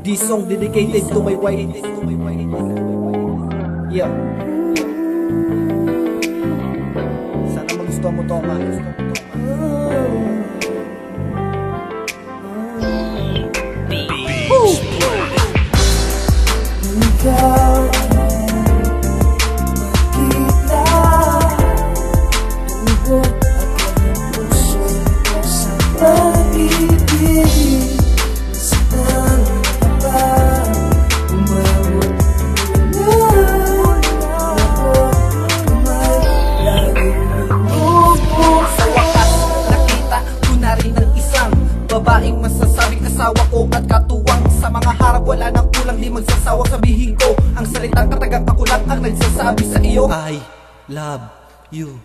This song dedicated to my wife. Yeah. Sana magustuhan mo to, ma. Babaeng masasabing asawa ko at katuwang. Sa mga harap wala nang kulang, di magsasawa sabihin ko ang salitang katagang ako lang ang nagsasabi sa iyo, I love you.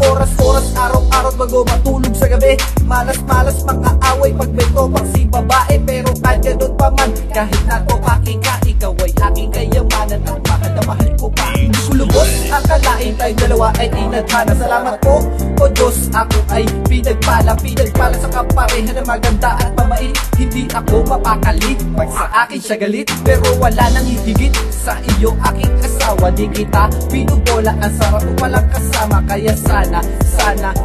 Oras-oras, araw-araw bago matulog sa gabi, malas-malas mang-aaway pag may topang si babae. Pero kahit ganun pa man, kahit natopaki ka, ikaw ay aking kayamanan at mahal na mahal ko pa. Hindi ko lubos akalain tayong dalawa ay tinadhana. Salamat po, o Diyos, ako ay pinagpala sa kapareha na maganda at mamait. Hindi ako mapakali pag sa akin siya galit, pero wala nang hihigit sa iyo aking asawa. Di kita pinubola, ang sarap mo palang kasama. Kaya sana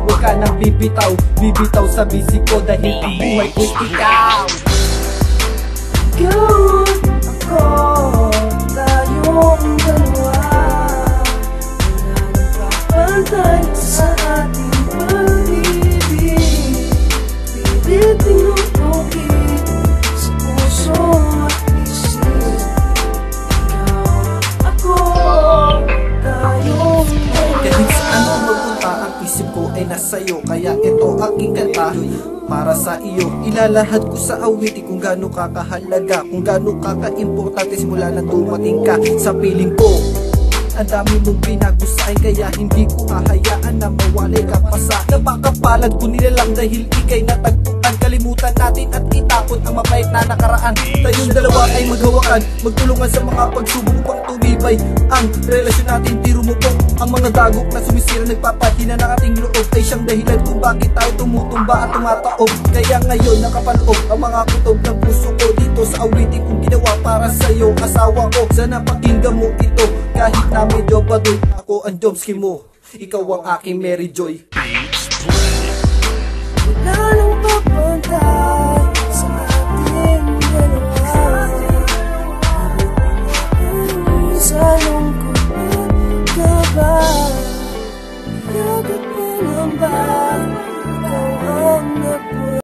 huwag ka nang bibitaw sa bisig ko, dahil ang buhay ko'y ikaw. Ikaw ako, tayong dalawa, wala nang kapantay sa ating pag-ibig. Pilit tinutupid sa puso at isip. Ikaw ako, tayong dalawa. Kahit saan mo magpunta, ang isip ko ay nasa'yo. Kaya ito aking kanta para sa iyo. Ilalahad ko sa awiti kung gaano ka kahalaga, kung gaano ka ka-importante simula na dumating ka sa piling ko. Ang dami mong pinag-usahin, kaya hindi ko hahayaan na mawalay ka pa sa napakapalad ko nilalang dahil ikay natagpuan. Kalimutan natin at itapon ang mapait na nakaraan. Tayong dalawa ay maghawakan, magtulungan sa mga pagsubok upang tumibay ang relasyon natin. Tiro mo po ang mga dagok na sumisira, nagpapahina ng ating loob, ay siyang dahilan kung bakit tayo tumutumba at tumataob. Kaya ngayon nakapaloob ang mga kutob ng puso ko dito sa awitin kong ginawa para sa'yo, asawa ko. Sana pakinggan mo ito kahit na medyo baduy. Ako ang Jomski mo, ikaw ang aking Mary Joy. Wala nang papantay sa ating dalawa, sa lungkot at kaba, yakap mo lang ba?